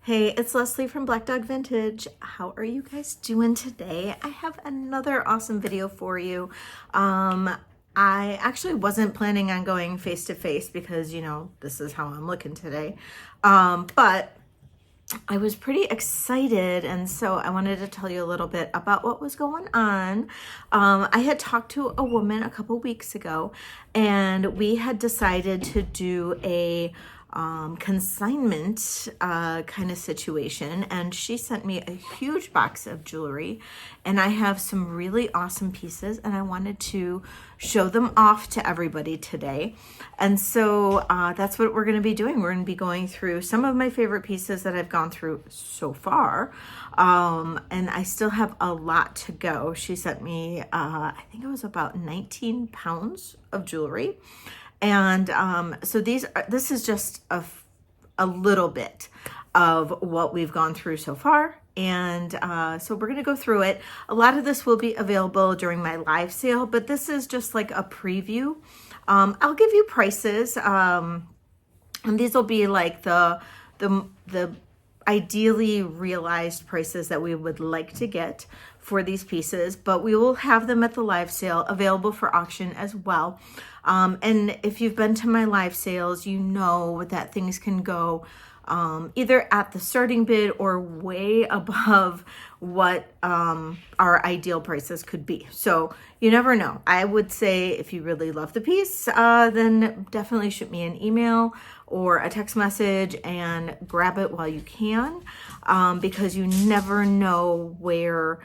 Hey, it's Leslie from Black Dog Vintage. How are you guys doing today? I have another awesome video for you. I actually wasn't planning on going face to face because, you know, this is how I'm looking today. But I was pretty excited, and so I wanted to tell you a little bit about what was going on. I had talked to a woman a couple weeks ago, and we had decided to do a consignment kind of situation, and she sent me a huge box of jewelry, and I have some really awesome pieces, and I wanted to show them off to everybody today. And so that's what we're going to be doing. We're going to be going through some of my favorite pieces that I've gone through so far, and I still have a lot to go. She sent me I think it was about 19 pounds of jewelry. And so this is just a little bit of what we've gone through so far. And so we're going to go through it. A lot of this will be available during my live sale, but this is just like a preview. I'll give you prices. And these will be like the ideally realized prices that we would like to get for these pieces, but we will have them at the live sale available for auction as well. And if you've been to my live sales, you know that things can go either at the starting bid or way above what our ideal prices could be. So you never know. I would say if you really love the piece, then definitely shoot me an email or a text message and grab it while you can, because you never know where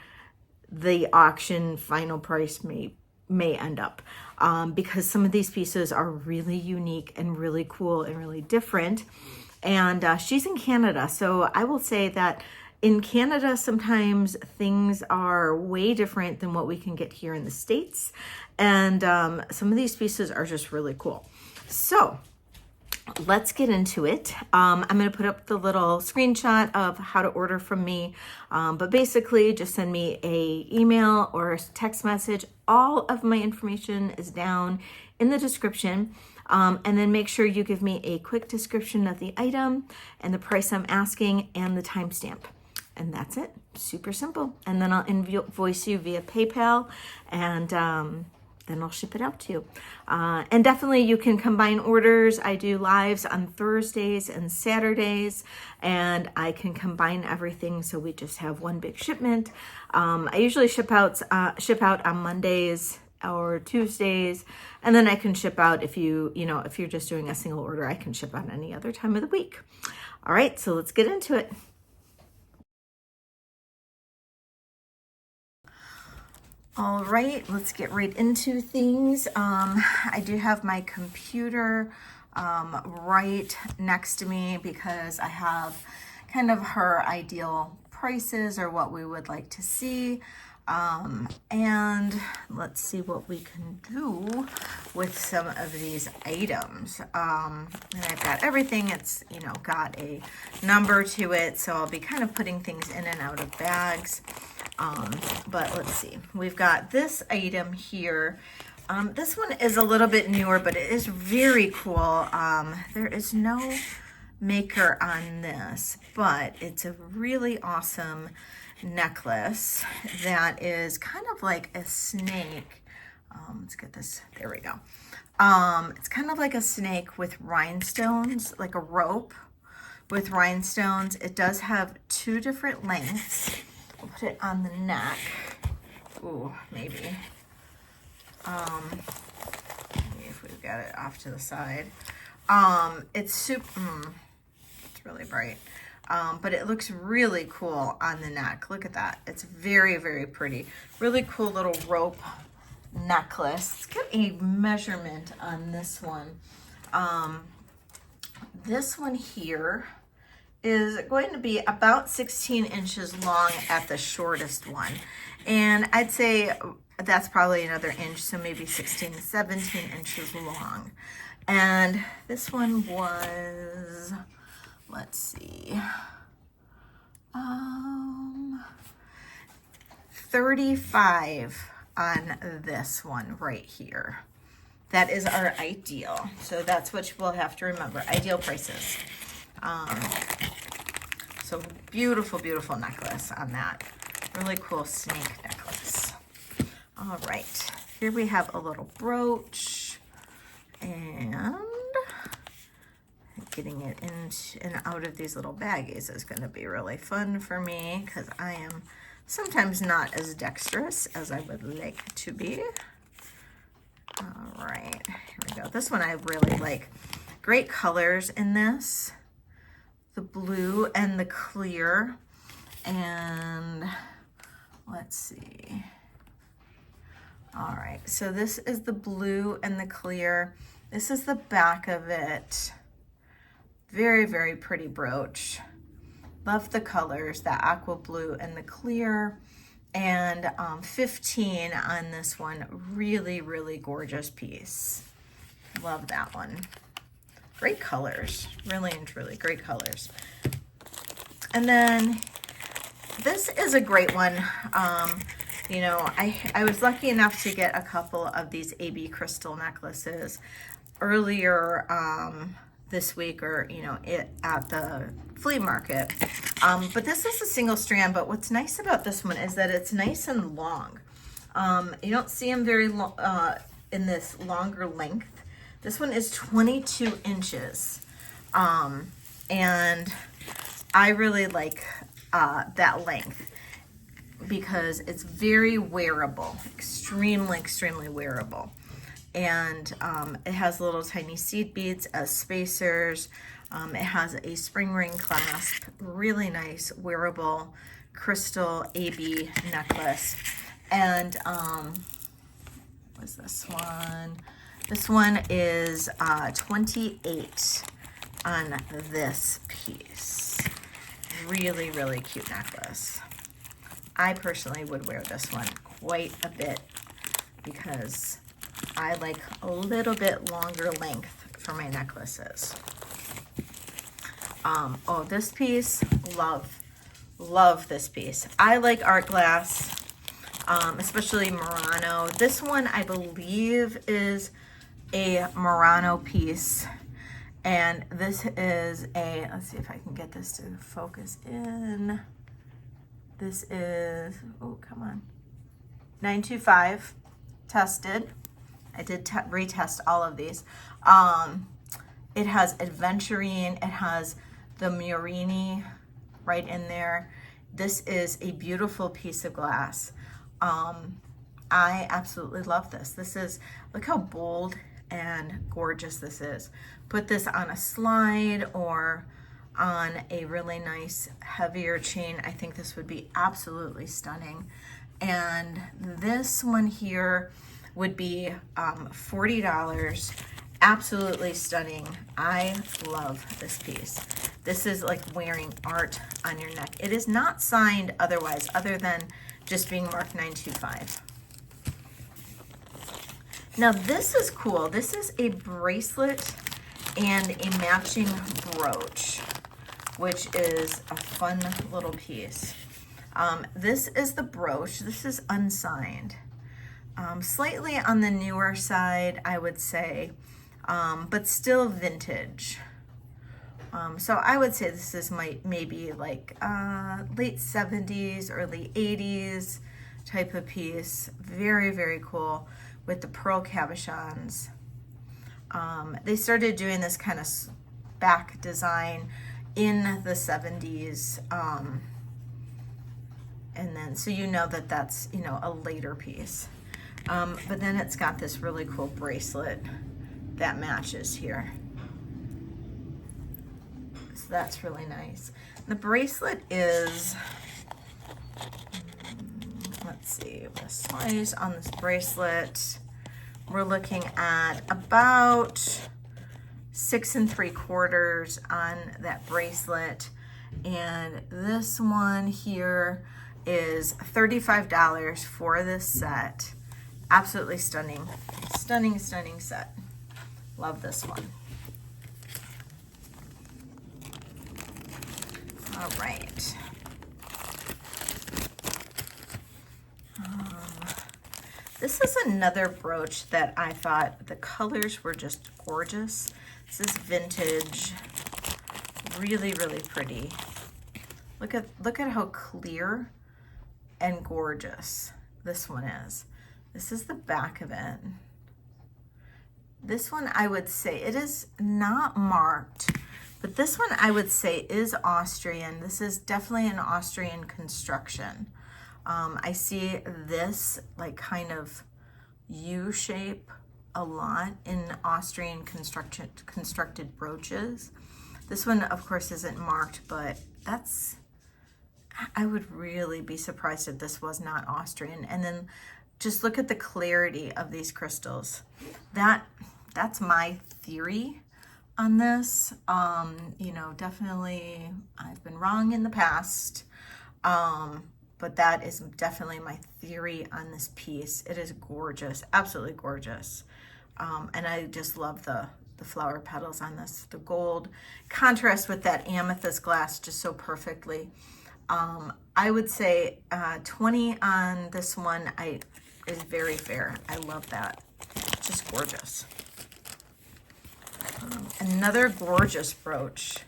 the auction final price may end up, because some of these pieces are really unique and really cool and really different. And she's in Canada, so I will say that in Canada sometimes things are way different than what we can get here in the States, and some of these pieces are just really cool. So let's get into it. I'm going to put up the little screenshot of how to order from me, but basically just send me a email or a text message. All of my information is down in the description, and then make sure you give me a quick description of the item and the price I'm asking and the timestamp. And that's it. Super simple. And then I'll invoice you via PayPal, and then I'll ship it out to you. And definitely you can combine orders. I do lives on Thursdays and Saturdays, and I can combine everything so we just have one big shipment. I usually ship out on Mondays or Tuesdays, and then I can ship out if if you're just doing a single order, I can ship out any other time of the week. All right, so let's get into it. All right, let's get right into things. I do have my computer right next to me because I have kind of her ideal prices or what we would like to see. And let's see what we can do with some of these items. And I've got everything. It's, got a number to it. So I'll be kind of putting things in and out of bags. But let's see, we've got this item here. This one is a little bit newer, but it is very cool. There is no maker on this, but it's a really awesome necklace that is kind of like a snake. Let's get this, there we go. It's kind of like a snake with rhinestones, like a rope with rhinestones. It does have two different lengths. We'll put it on the neck. Ooh, maybe. Maybe if we've got it off to the side. It's it's really bright. But it looks really cool on the neck. Look at that. It's very, very pretty. Really cool little rope necklace. Let's get a measurement on this one. This one here is going to be about 16 inches long at the shortest one. And I'd say that's probably another inch, so maybe 16 to 17 inches long. And this one was, let's see, 35 on this one right here. That is our ideal. So that's what we'll have to remember, ideal prices. So beautiful, beautiful necklace on that. Really cool snake necklace. All right, here we have a little brooch, and getting it in and out of these little baggies is going to be really fun for me because I am sometimes not as dexterous as I would like to be. All right, here we go. This one I really like. Great colors in this, the blue and the clear. And let's see. All right, so this is the blue and the clear. This is the back of it. Very, very pretty brooch. Love the colors, the aqua blue and the clear. And 15 on this one. Really, really gorgeous piece. Love that one. Great colors. Really and truly great colors. And then this is a great one. You know, I was lucky enough to get a couple of these AB crystal necklaces earlier this week, or you know, at the flea market. But this is a single strand, but what's nice about this one is that it's nice and long. You don't see them very long in this longer length. This one is 22 inches. And I really like that length because it's very wearable, extremely, extremely wearable. And it has little tiny seed beads as spacers. It has a spring ring clasp, really nice wearable crystal AB necklace. And what's this one? This one is 28 on this piece. Really, really cute necklace. I personally would wear this one quite a bit because I like a little bit longer length for my necklaces. Oh, this piece, love this piece. I like art glass, especially Murano. This one I believe is a Murano piece, and this is a, let's see if I can get this to focus in. This is, oh, come on, 925, tested. I did retest all of these. It has aventurine, it has the Murini right in there. This is a beautiful piece of glass. I absolutely love this. This is, look how bold and gorgeous this is. Put this on a slide or on a really nice heavier chain. I think this would be absolutely stunning. And this one here would be $40. Absolutely stunning. I love this piece. This is like wearing art on your neck. It is not signed otherwise, other than just being marked 925. Now this is cool. This is a bracelet and a matching brooch, which is a fun little piece. This is the brooch. This is unsigned. Slightly on the newer side, I would say, but still vintage. So I would say this is maybe like late 70s, early 80s type of piece. Very, very cool with the pearl cabochons. They started doing this kind of back design in the 70s. And then, so you know that that's, you know, a later piece. But then it's got this really cool bracelet that matches here. So that's really nice. The bracelet is, let's see, the size on this bracelet, we're looking at about 6 3/4 on that bracelet. And this one here is $35 for this set. Absolutely stunning. Stunning, stunning set. Love this one. All right. This is another brooch that I thought the colors were just gorgeous. This is vintage. Really, really pretty. Look at how clear and gorgeous this one is. This is the back of it. This one, I would say, it is not marked, but this one I would say is Austrian. This is definitely an Austrian construction. I see this like kind of U shape a lot in Austrian constructed brooches. This one, of course, isn't marked, but I would really be surprised if this was not Austrian. And then just look at the clarity of these crystals. That's my theory on this. You know, definitely I've been wrong in the past. But that is definitely my theory on this piece. It is gorgeous, absolutely gorgeous. And I just love the flower petals on this. The gold contrast with that amethyst glass just so perfectly. I would say 20 on this one is very fair. I love that. Just gorgeous. Another gorgeous brooch.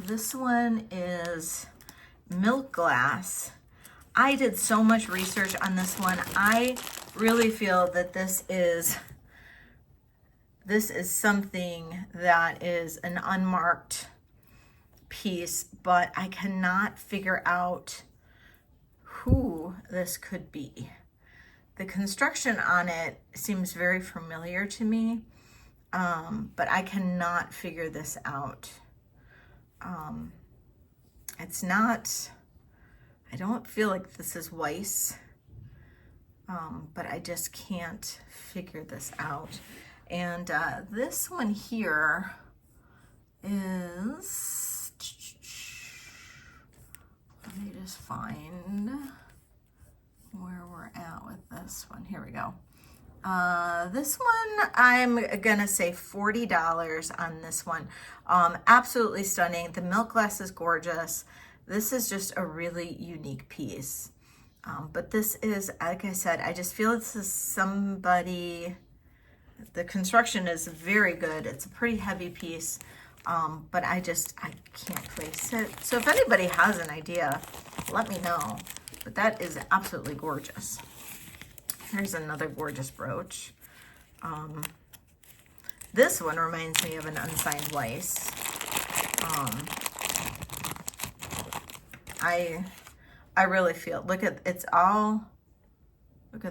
This one is milk glass. I did so much research on this one. I really feel that this is something that is an unmarked piece, but I cannot figure out who this could be. The construction on it seems very familiar to me, but I cannot figure this out. It's not, I don't feel like this is Weiss, but I just can't figure this out. And this one here is, let me just find where we're at with this one. Here we go. This one, I'm gonna say $40 on this one. Absolutely stunning. The milk glass is gorgeous. This is just a really unique piece. But this is, like I said, I just feel this is somebody, the construction is very good. It's a pretty heavy piece, but I can't place it. So if anybody has an idea, let me know. But that is absolutely gorgeous. Here's another gorgeous brooch. This one reminds me of an unsigned Weiss. I really feel, look at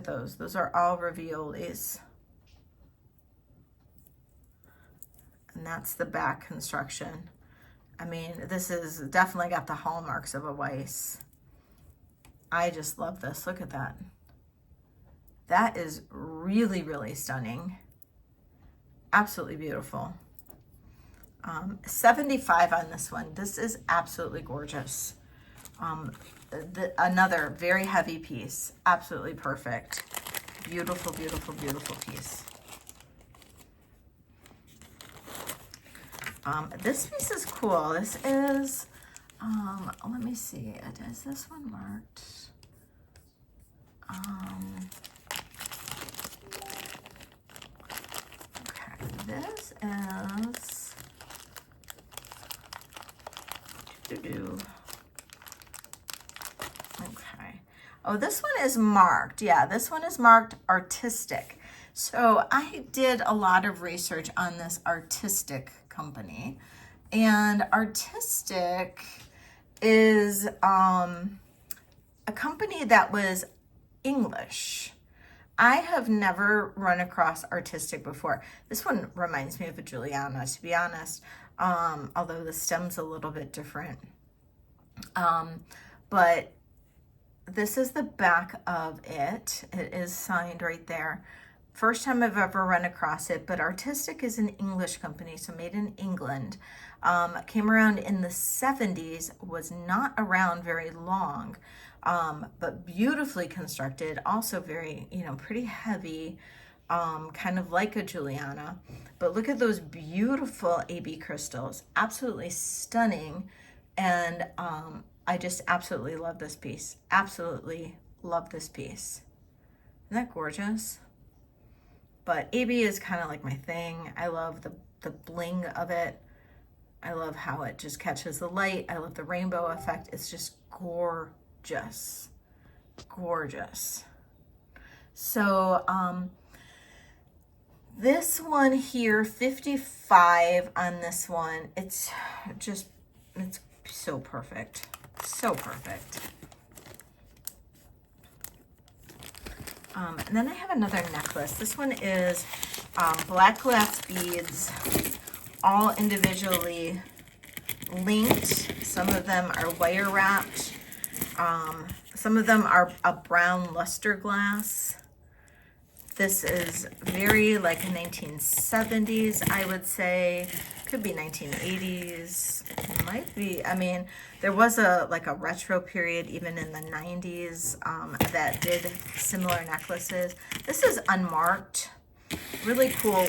those. Those are all raviolis. And that's the back construction. I mean, this is definitely got the hallmarks of a Weiss. I just love this. Look at that. That is really, really stunning. Absolutely beautiful. 75 on this one. This is absolutely gorgeous. Another very heavy piece. Absolutely perfect. Beautiful, beautiful, beautiful piece. This piece is cool. This is, let me see. Is this one marked? This is okay. Oh, this one is marked. Yeah, this one is marked artistic. So I did a lot of research on this artistic company, and artistic is a company that was English. I have never run across artistic before. This one reminds me of a Juliana, to be honest, although the stem's a little bit different. But this is the back of it. It is signed right there. First time I've ever run across it, but artistic is an English company, so made in England. Came around in the 70s, was not around very long. But beautifully constructed, also very, pretty heavy, kind of like a Juliana. But look at those beautiful AB crystals, absolutely stunning. And I just absolutely love this piece. Absolutely love this piece. Isn't that gorgeous? But AB is kind of like my thing. I love the bling of it. I love how it just catches the light. I love the rainbow effect. It's just gorgeous, gorgeous. So this one here, 55 on this one. It's so perfect, so perfect. And then I have another necklace. This one is black glass beads, all individually linked. Some of them are wire wrapped. Some of them are a brown luster glass. This is very like a 1970s, I would say. Could be 1980s. It might be. I mean, there was a retro period even in the 90s that did similar necklaces. This is Unmarked. Really cool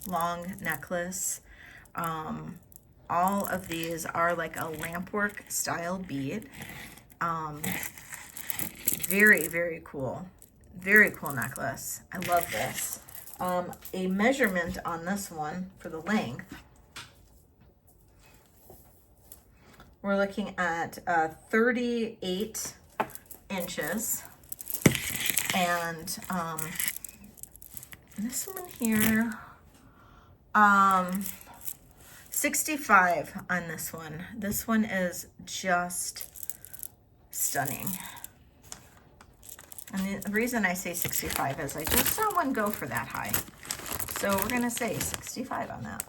long necklace. All of these are like a lampwork style bead. Very, very cool. Very cool necklace. I love this. A measurement on this one for the length. We're looking at 38 inches. And this one here, 65 on this one. This one is just stunning. And the reason I say 65 is I just saw one go for that high. So we're going to say 65 on that.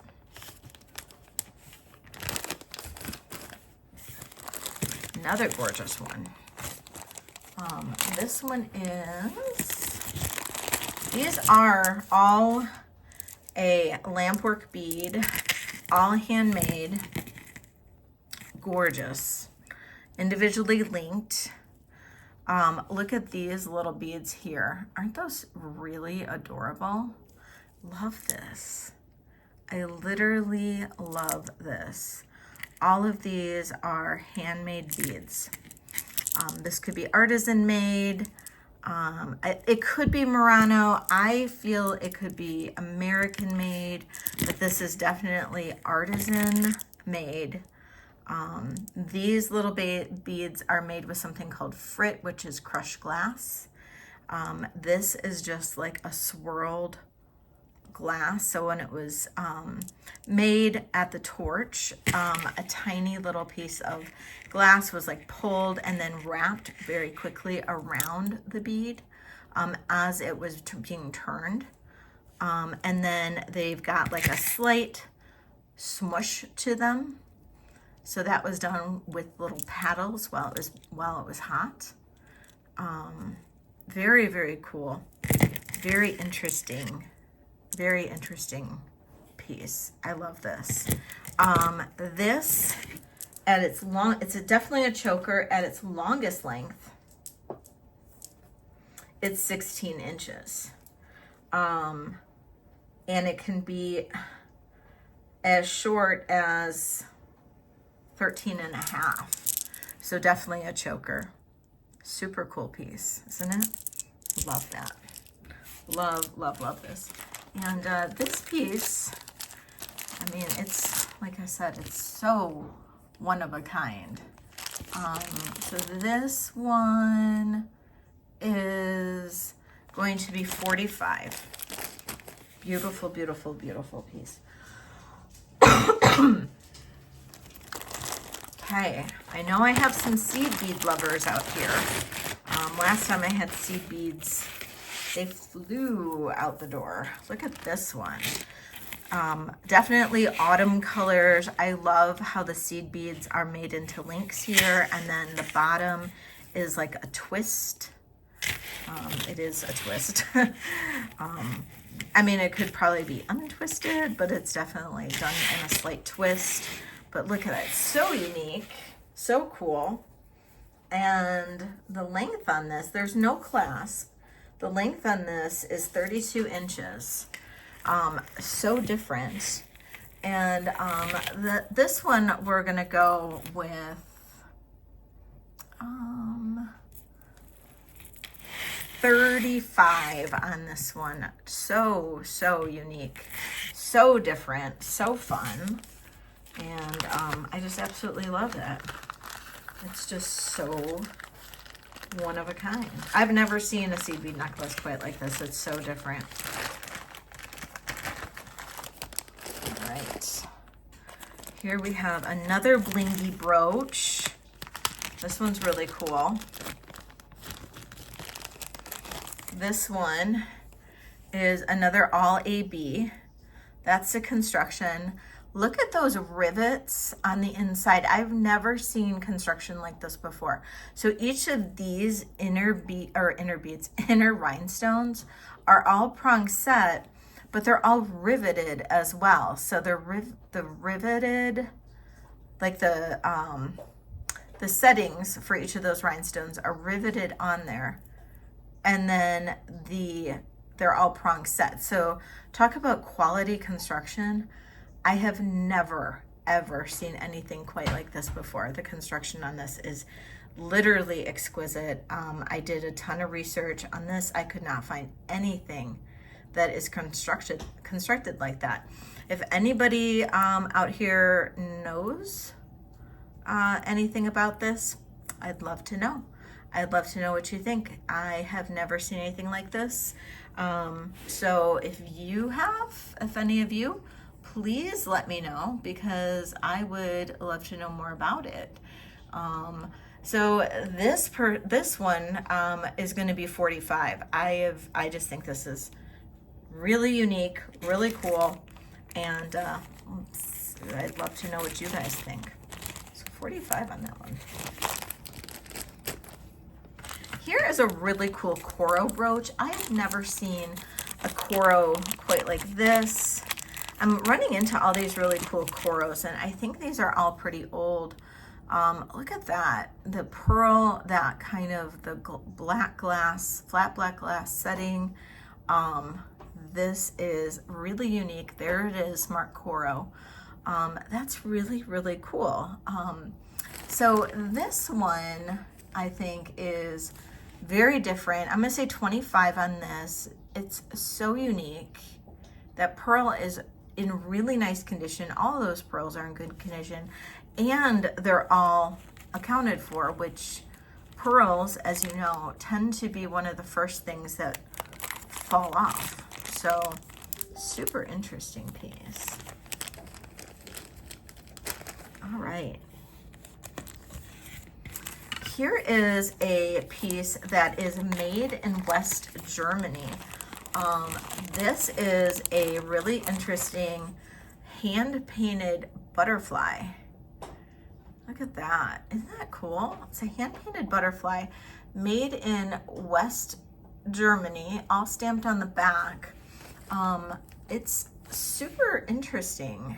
Another gorgeous one. This one is, these are all a lampwork bead, all handmade, gorgeous, individually linked. Look at these little beads here. Aren't those really adorable? Love this. I literally love this. All of these are handmade beads. This could be artisan made. It could be Murano. I feel it could be American made, but this is definitely artisan made. These little beads are made with something called frit, which is crushed glass. This is just like a swirled glass. So when it was made at the torch, a tiny little piece of glass was like pulled and then wrapped very quickly around the bead as it was being turned. And then they've got like a slight smush to them. So that was done with little paddles while it was hot. Very, very cool. Very interesting piece. I love this. This at its definitely a choker. At its longest length, it's 16 inches. And it can be as short as 13 and a half. So definitely a choker. Super cool piece, isn't it? Love that. Love, love, love this. And this piece, I mean, it's, like I said, it's so one of a kind. So this one is going to be 45. Beautiful, beautiful, beautiful piece. Okay, I know I have some seed bead lovers out here. Last time I had seed beads, they flew out the door. Look at this one. Definitely autumn colors. I love how the seed beads are made into links here, and then the bottom is like a twist. It is a twist. I mean, it could probably be untwisted, but it's definitely done in a slight twist. But look at it, so unique, so cool. And the length on this, there's no clasp. The length on this is 32 inches. So different. And this one we're gonna go with 35 on this one. So unique, so different, so fun. And I just absolutely love that. It's just so one of a kind. I've never seen a seed bead necklace quite like this. It's so different. All right. Here we have another blingy brooch. This one's really cool. This one is another all AB. That's the construction. Look at those rivets on the inside. I've never seen construction like this before. So each of these inner rhinestones are all prong set, but they're all riveted as well. So they're riveted, like the settings for each of those rhinestones are riveted on there. And then they're all prong set. So talk about quality construction. I have never, ever seen anything quite like this before. The construction on this is literally exquisite. I did a ton of research on this. I could not find anything that is constructed like that. If anybody out here knows anything about this, I'd love to know. I'd love to know what you think. I have never seen anything like this. So if any of you, please let me know, because I would love to know more about it. So this one is going to be 45. I just think this is really unique, really cool, and I'd love to know what you guys think. So 45 on that one. Here is a really cool coral brooch. I have never seen a coral quite like this. I'm running into all these really cool corals, and I think these are all pretty old. Look at that. The pearl, that kind of the black glass, flat black glass setting. This is really unique. There it is, marked coral. That's really, really cool. So this one, I think, is very different. I'm gonna say 25 on this. It's so unique. That pearl is in really nice condition. All of those pearls are in good condition, and they're all accounted for, which pearls, as you know, tend to be one of the first things that fall off. So super interesting piece. All right. Here is a piece that is made in West Germany. This is a really interesting hand-painted butterfly. Look at that. Isn't that cool? It's a hand-painted butterfly made in West Germany, all stamped on the back. It's super interesting.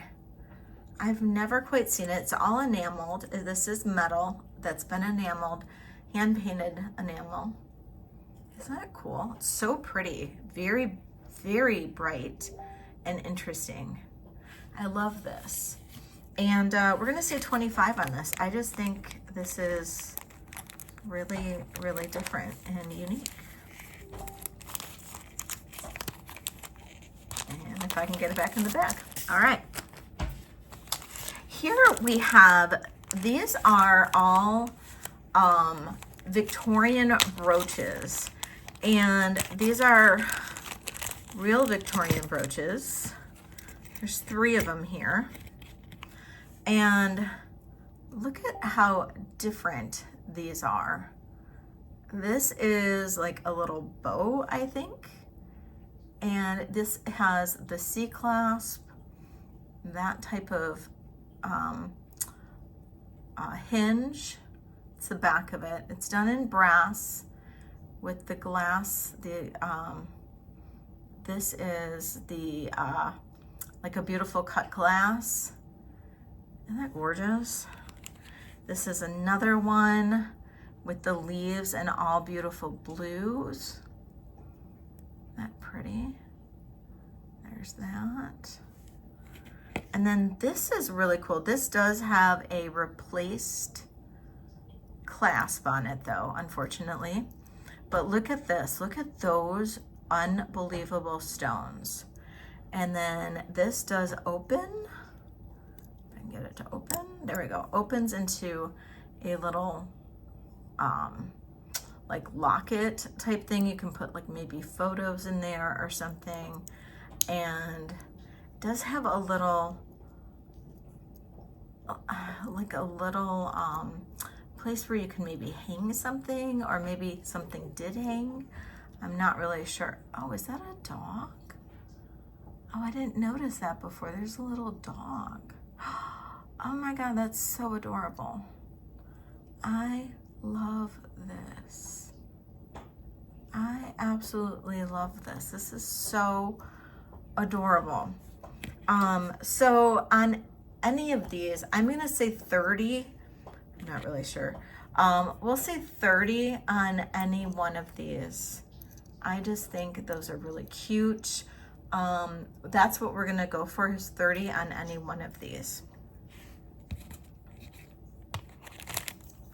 I've never quite seen it. It's all enameled. This is metal that's been enameled, hand-painted enamel. Isn't that cool? It's so pretty. Very, very bright and interesting. I love this. And we're gonna say 25 on this. I just think this is really, really different and unique. And if I can get it back in the bag. All right. Here we have, these are all Victorian brooches. And these are real Victorian brooches. There's 3 of them here. And look at how different these are. This is like a little bow, I think. And this has the C-clasp, that type of hinge. It's the back of it. It's done in brass with the glass. This is the like a beautiful cut glass. Isn't that gorgeous? This is another one with the leaves and all beautiful blues. Isn't that pretty? There's that. And then this is really cool. This does have a replaced clasp on it though, unfortunately. But look at this, look at those unbelievable stones. And then this does open. I can get it to open. There we go. Opens into a little like locket type thing. You can put like maybe photos in there or something. And it does have a little like a little place where you can maybe hang something, or maybe something did hang. I'm not really sure. Oh, is that a dog? Oh, I didn't notice that before. There's a little dog. Oh my God, that's so adorable. I love this. I absolutely love this. This is so adorable. So on any of these, I'm gonna say 30. I'm not really sure. We'll say 30 on any one of these. I just think those are really cute. That's what we're gonna go for, is 30 on any one of these.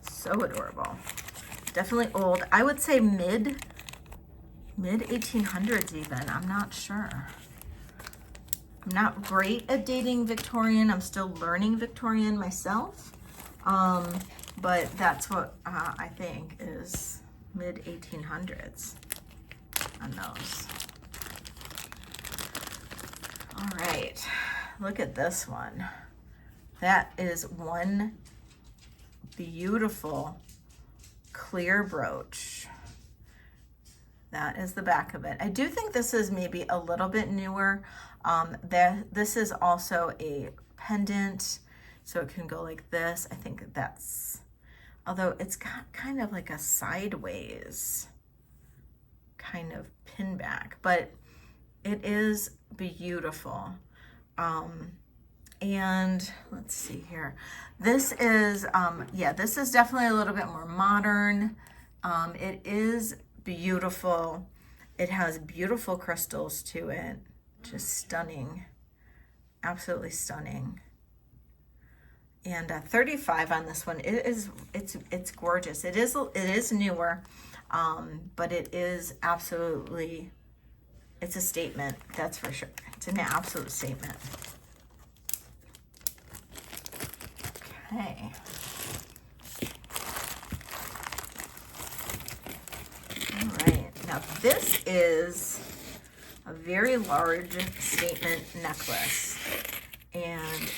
So adorable. Definitely old. I would say mid 1800s even. I'm not sure. I'm not great at dating Victorian. I'm still learning Victorian myself. But that's what I think is mid 1800s on those. All right, look at this one. That is one beautiful clear brooch. That is the back of it. I do think this is maybe a little bit newer. This is also a pendant, so it can go like this. I think that's, although it's got kind of like a sideways kind of pin back, but it is beautiful. And let's see here. This is, yeah, this is definitely a little bit more modern. It is beautiful. It has beautiful crystals to it. Just stunning. Absolutely stunning. And 35 on this one. It's gorgeous. It is newer, but it is absolutely, it's a statement, that's for sure. It's an absolute statement. Okay. All right. Now this is a very large statement necklace. And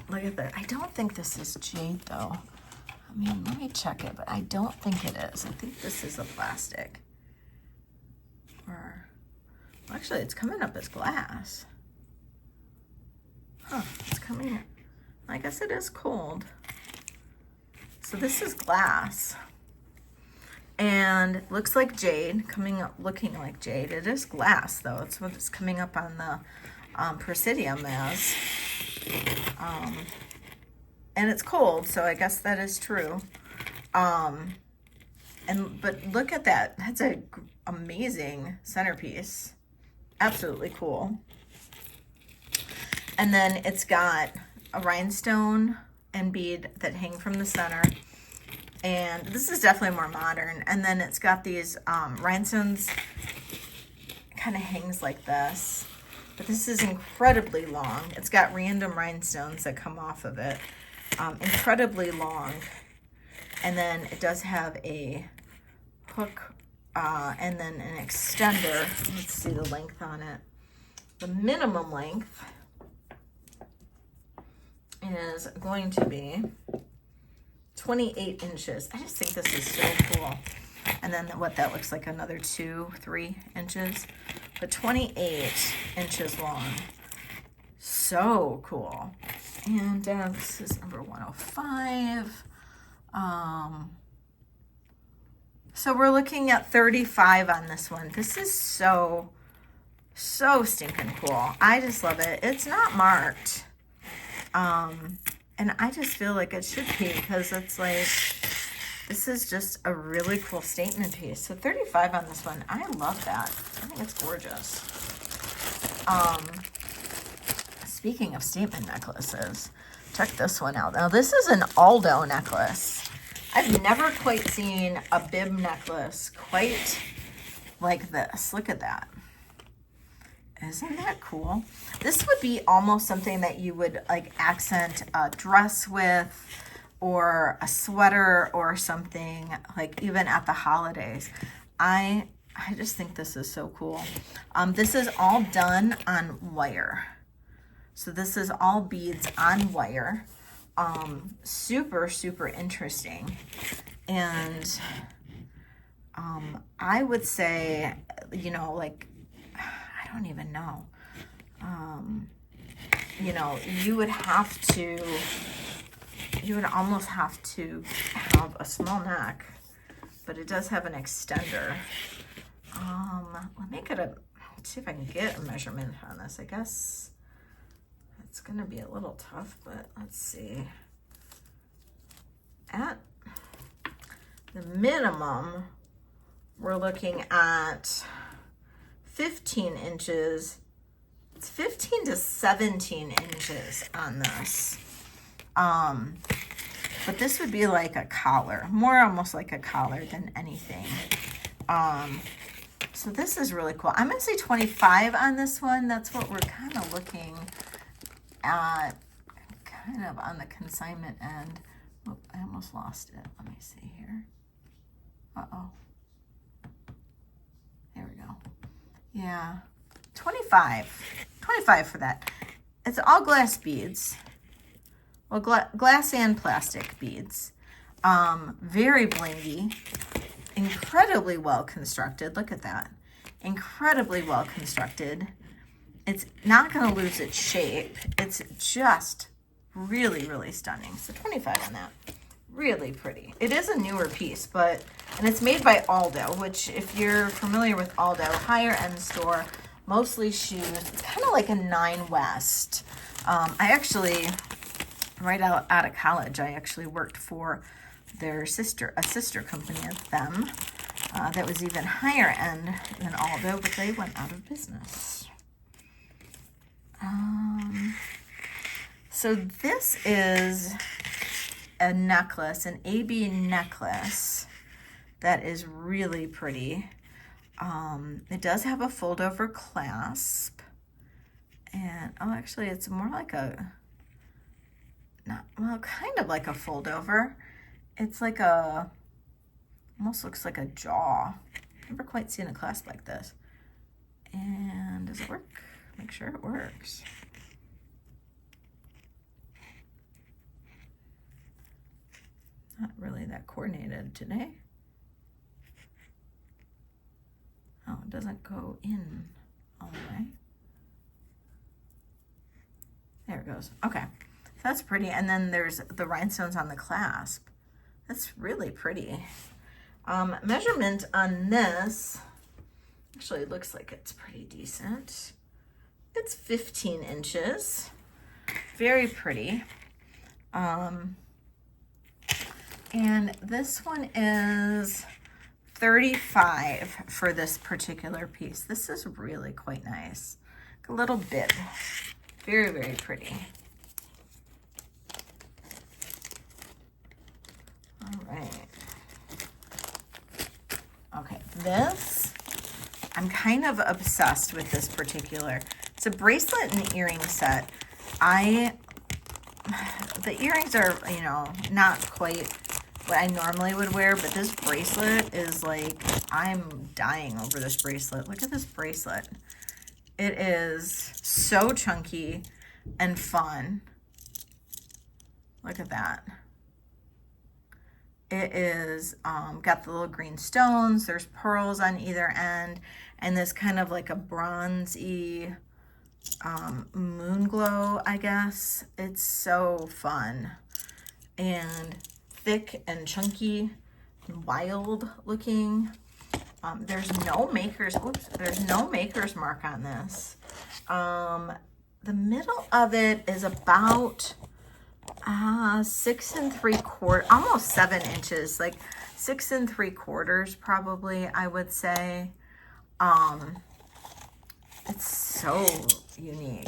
look at that. I don't think this is jade though. I mean, let me check it, but I don't think it is. I think this is a plastic. Or, well, actually, it's coming up as glass. Huh, it's coming, I guess it is cold. So this is glass. And looks like jade, coming up looking like jade. It is glass though. It's what it's coming up on the Presidium as. And it's cold, so I guess that is true. But look at that. That's a amazing centerpiece. Absolutely cool. And then it's got a rhinestone and bead that hang from the center. And this is definitely more modern. And then it's got these rhinestones, kind of hangs like this. But this is incredibly long. It's got random rhinestones that come off of it. Incredibly long. And then it does have a hook and then an extender. Let's see the length on it. The minimum length is going to be 28 inches. I just think this is so cool. And then what that looks like, another 2-3 inches, but 28 inches long. So cool. And this is number 105. So we're looking at 35 on this one. This is so stinking cool. I just love it. It's not marked. And I just feel like it should be, because it's like, this is just a really cool statement piece. So 35 on this one. I love that. I think it's gorgeous. Speaking of statement necklaces, check this one out. Now this is an Aldo necklace. I've never quite seen a bib necklace quite like this. Look at that. Isn't that cool? This would be almost something that you would like accent a dress with, or a sweater or something, like even at the holidays. I just think this is so cool. This is all done on wire. So this is all beads on wire. Super, super interesting. And I would say, you know, like, I don't even know. You know, you would almost have to have a small neck, but it does have an extender. Let me let's see if I can get a measurement on this. I guess it's gonna be a little tough, but let's see. At the minimum, we're looking at 15 inches. It's 15 to 17 inches on this. But this would be like a collar, more almost like a collar than anything. So this is really cool. I'm gonna say 25 on this one. That's what we're kind of looking at, kind of on the consignment end. Oh, I almost lost it. Let me see here. Uh-oh. There we go. Yeah, 25 for that. It's all glass beads. Well, glass and plastic beads. Very blingy, incredibly well constructed. Look at that. Incredibly well constructed. It's not going to lose its shape. It's just really, really stunning. So 25 on that. Really pretty. It is a newer piece, and it's made by Aldo, which if you're familiar with Aldo, higher end store, mostly shoes. It's kind of like a Nine West. I actually, right out of college, I actually worked for a sister company of them that was even higher end than Aldo, but they went out of business. So this is a necklace, an AB necklace that is really pretty. It does have a fold over clasp, and actually it's more like kind of like a fold over. It's like almost looks like a jaw. Never quite seen a clasp like this. And does it work? Make sure it works. Not really that coordinated today. Oh, it doesn't go in all the way. There it goes. Okay, so that's pretty. And then there's the rhinestones on the clasp. That's really pretty. Measurement on this, actually it looks like it's pretty decent. It's 15 inches. Very pretty. And this one is 35 for this particular piece. This is really quite nice. A little bib. Very, very pretty. All right. Okay, this, I'm kind of obsessed with this particular. It's a bracelet and earring set. The earrings are, you know, not quite what I normally would wear, but this bracelet is like, I'm dying over this bracelet. Look at this bracelet. It is so chunky and fun. Look at that. It is got the little green stones. There's pearls on either end, and this kind of like a bronzy moon glow, I guess. It's so fun and thick and chunky and wild looking. There's no maker's mark on this. The middle of it is about 6 3/4, almost 7 inches, like 6 3/4 probably, I would say. It's so unique.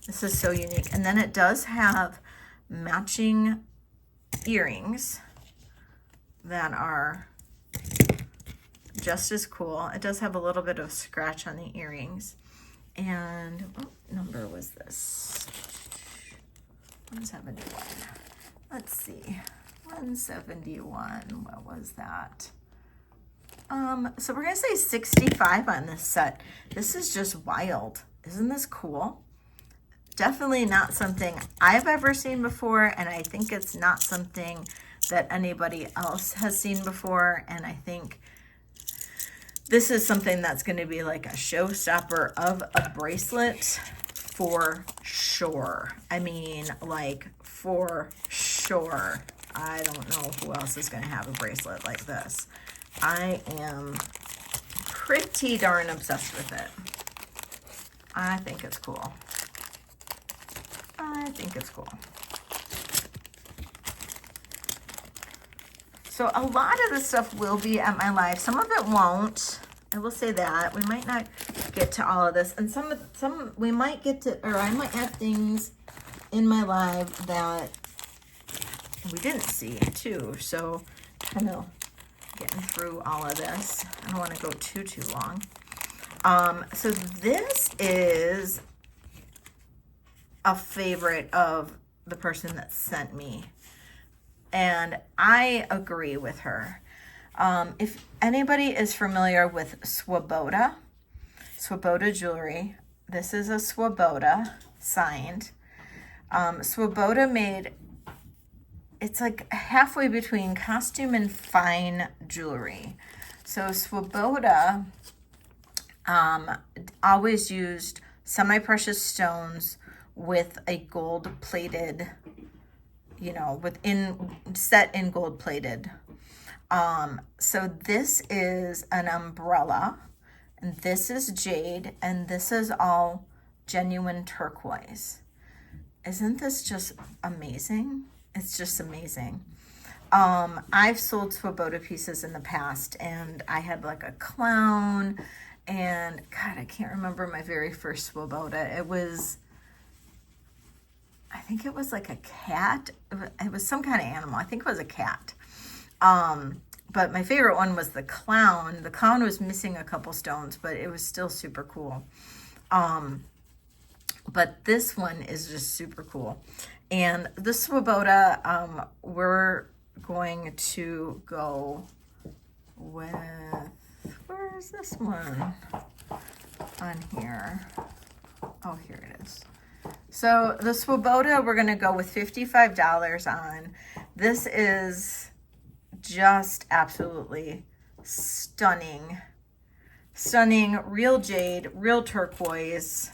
This is so unique. And then it does have matching earrings that are just as cool. It does have a little bit of scratch on the earrings. And what number was this? 171. Let's see. 171. What was that? So we're gonna say 65 on this set. This is just wild. Isn't this cool? Definitely not something I've ever seen before, and I think it's not something that anybody else has seen before. And I think this is something that's going to be like a showstopper of a bracelet for sure. I mean, like for sure. I don't know who else is going to have a bracelet like this. I am pretty darn obsessed with it. I think it's cool. I think it's cool. So a lot of the stuff will be at my live. Some of it won't. I will say that. We might not get to all of this. And some we might get to, or I might have things in my live that we didn't see too. So kind of getting through all of this. I don't want to go too long. So this is a favorite of the person that sent me. And I agree with her. If anybody is familiar with Swoboda jewelry, this is a Swoboda signed. Swoboda made, it's like halfway between costume and fine jewelry. So Swoboda always used semi-precious stones with a gold-plated, you know, set in gold-plated. So this is an umbrella, and this is jade, and this is all genuine turquoise. Isn't this just amazing? It's just amazing. I've sold Swoboda pieces in the past, and I had like a clown, and God, I can't remember my very first Swoboda. It was, I think it was like a cat. It was some kind of animal. I think it was a cat. But my favorite one was the clown. The clown was missing a couple stones, but it was still super cool. But this one is just super cool. And the Swoboda, we're going to go with, where's this one on here? Oh, here it is. So the Swoboda, we're going to go with $55 on. This is just absolutely stunning. Stunning, real jade, real turquoise,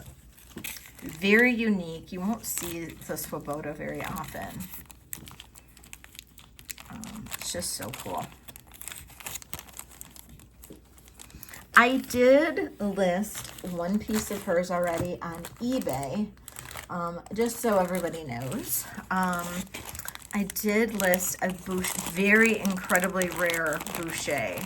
very unique. You won't see the Swoboda very often. It's just so cool. I did list one piece of hers already on eBay, just so everybody knows. I did list a very incredibly rare boucher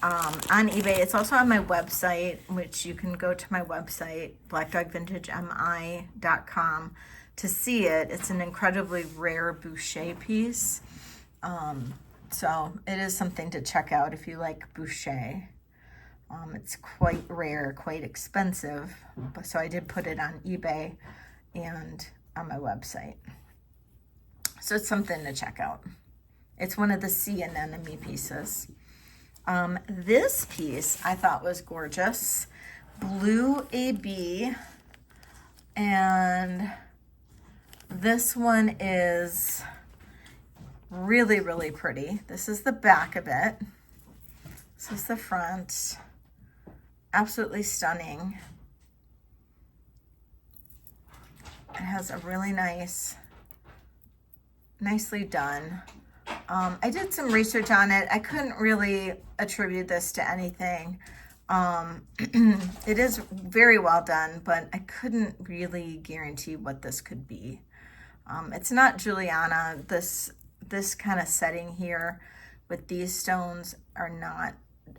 on eBay. It's also on my website, which you can go to my website, blackdogvintagemi.com, to see it. It's an incredibly rare boucher piece. So it is something to check out if you like boucher. It's quite rare, quite expensive, but so I did put it on eBay and on my website. So it's something to check out. It's one of the sea anemone pieces. This piece I thought was gorgeous. Blue AB, and this one is really, really pretty. This is the back of it. This is the front. Absolutely stunning. It has a really nicely done. I did some research on it. I couldn't really attribute this to anything. It is very well done, but I couldn't really guarantee what this could be. It's not Juliana. This kind of setting here with these stones are not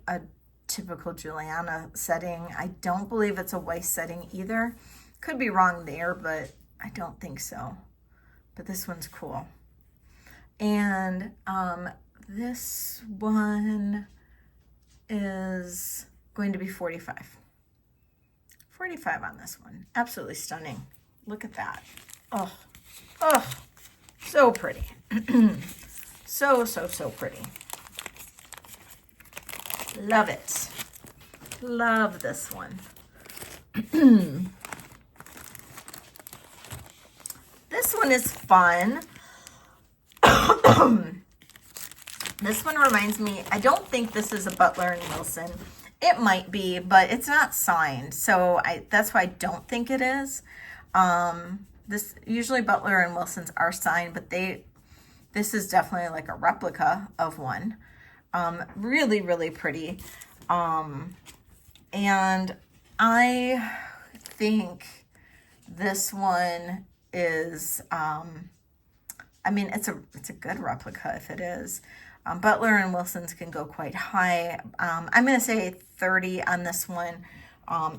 a typical Juliana setting. I don't believe it's a Weiss setting either. Could be wrong there, but I don't think so. But this one's cool. And this one is going to be $45. $45 on this one. Absolutely stunning. Look at that. Oh, oh, so pretty. So, so, so pretty. Love it. Love this one. This one is fun. This one reminds me, I don't think this is a Butler & Wilson. It might be, but it's not signed. So that's why I don't think it is. This usually Butler & Wilsons are signed, but this is definitely like a replica of one. Really, really pretty. And I think this one is, I mean, it's a good replica if it is. Butler & Wilson's can go quite high. I'm going to say 30 on this one.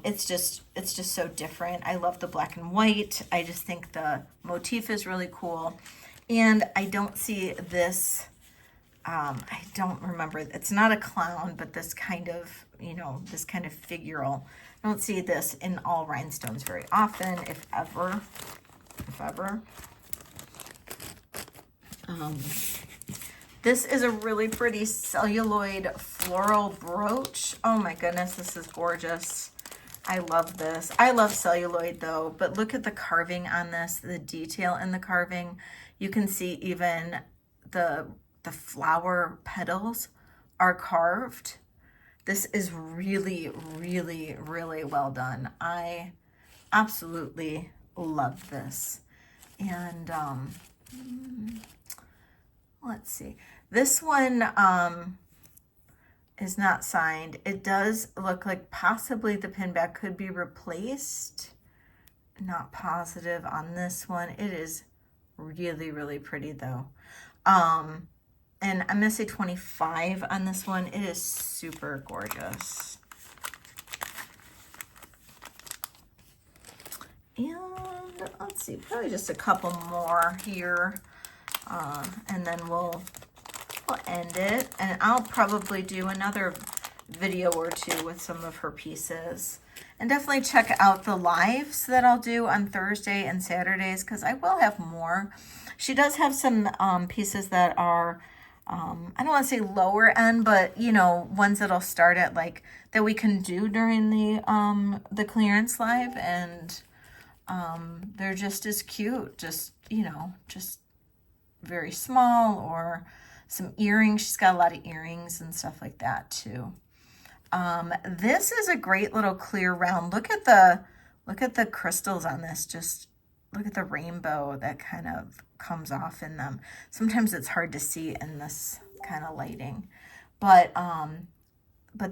It's just so different. I love the black and white. I just think the motif is really cool. And I don't see this, I don't remember, it's not a clown, but this kind of, this kind of figural. I don't see this in all rhinestones very often, if ever. This is a really pretty celluloid floral brooch. Oh my goodness, this is gorgeous. I love this. I love celluloid though, but look at the carving on this, the detail in the carving. You can see even the flower petals are carved. This is really, really, really well done. I absolutely love this. And let's see. This one is not signed. It does look like possibly the pin back could be replaced. Not positive on this one. It is really, really pretty though. And I'm gonna say 25 on this one. It is super gorgeous. And let's see, probably just a couple more here. And then we'll end it. And I'll probably do another video or two with some of her pieces. And definitely check out the lives that I'll do on Thursday and Saturdays, because I will have more. She does have some pieces that are, I don't want to say lower end, but ones that'll start at like that we can do during the clearance live, and they're just as cute, just very small, or some earrings. She's got a lot of earrings and stuff like that too. This is a great little clear round. Look at the crystals on this. Just look at the rainbow that kind of comes off in them. Sometimes it's hard to see in this kind of lighting, but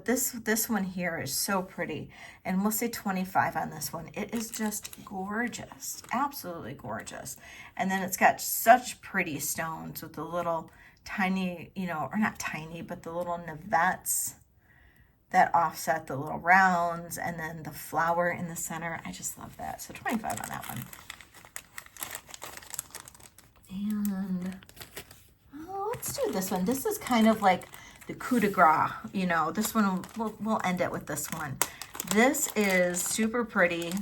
this one here is so pretty, and we'll say 25 on this one. It is just gorgeous, absolutely gorgeous. And then it's got such pretty stones with the little tiny, or not tiny, but the little navettes that offset the little rounds, and then the flower in the center. I just love that. So 25 on that one. And let's do this one. This is kind of like the coup de grace, this one, we'll end it with this one. This is super pretty.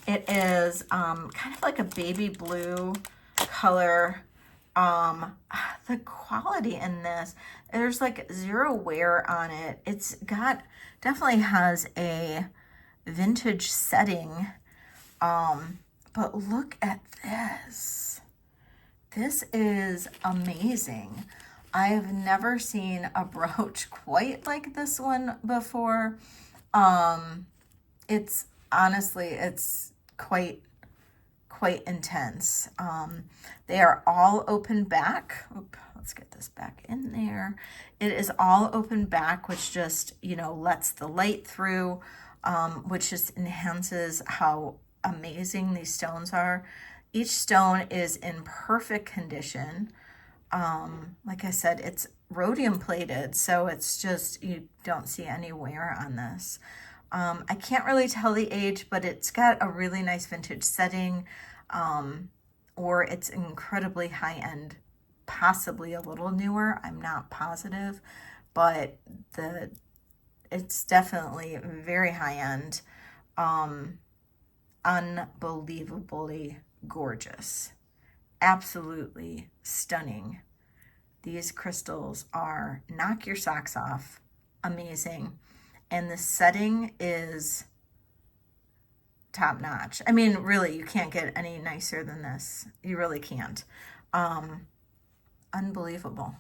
It is kind of like a baby blue color. The quality in this, there's like zero wear on it. It's got, definitely has a vintage setting. But look at this. This is amazing. I've never seen a brooch quite like this one before. It's honestly, it's quite intense. They are all open back. Oop, let's get this back in there. It is all open back, which just, lets the light through, which just enhances how amazing these stones are. Each stone is in perfect condition. Like I said, it's rhodium plated, so it's just, you don't see any wear on this. I can't really tell the age, but it's got a really nice vintage setting, or it's incredibly high-end, possibly a little newer. I'm not positive, but it's definitely very high-end. Unbelievably gorgeous. Absolutely stunning. These crystals are knock your socks off. Amazing. And the setting is top notch. I mean, really, you can't get any nicer than this. You really can't. Unbelievable.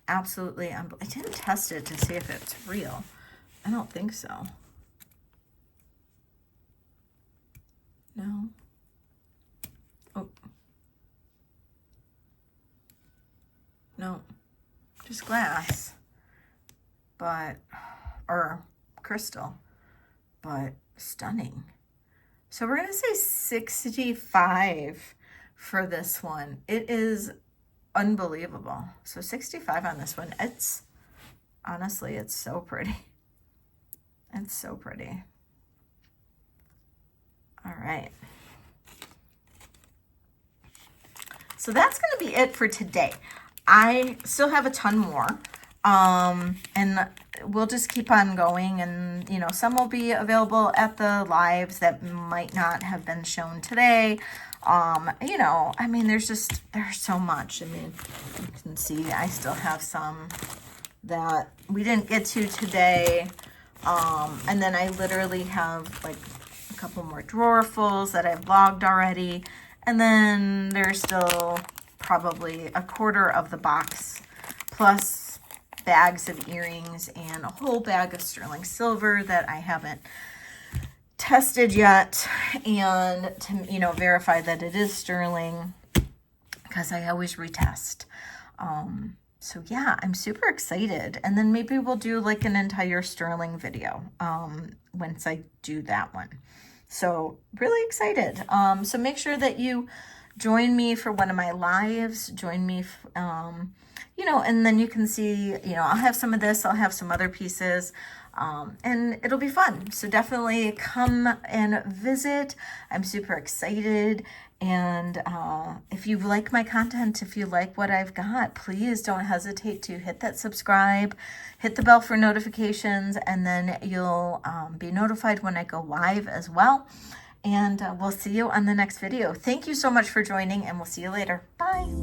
Absolutely. I didn't test it to see if it's real. I don't think so. No. Oh. No. Just glass. But, or crystal. But stunning. So we're going to say 65 for this one. It is unbelievable. So 65 on this one. It's, honestly, it's so pretty. It's so pretty. All right. So that's going to be it for today. I still have a ton more. And we'll just keep on going, and you know, some will be available at the lives that might not have been shown today. You know, I mean, there's so much. I mean, you can see I still have some that we didn't get to today. And then I literally have like a couple more drawerfuls that I've logged already. And then there's still probably a quarter of the box plus bags of earrings and a whole bag of sterling silver that I haven't tested yet, and to, you know, verify that it is sterling, because I always retest. So yeah, I'm super excited. And then maybe we'll do like an entire sterling video once I do that one. So really excited. So make sure that you join me for one of my lives. Join me, you know, and then you can see, you know, I'll have some of this, I'll have some other pieces, and it'll be fun. So definitely come and visit. I'm super excited. And if you like my content, if you like what I've got, please don't hesitate to hit that subscribe, hit the bell for notifications, and then you'll be notified when I go live as well. And we'll see you on the next video. Thank you so much for joining, and we'll see you later. Bye.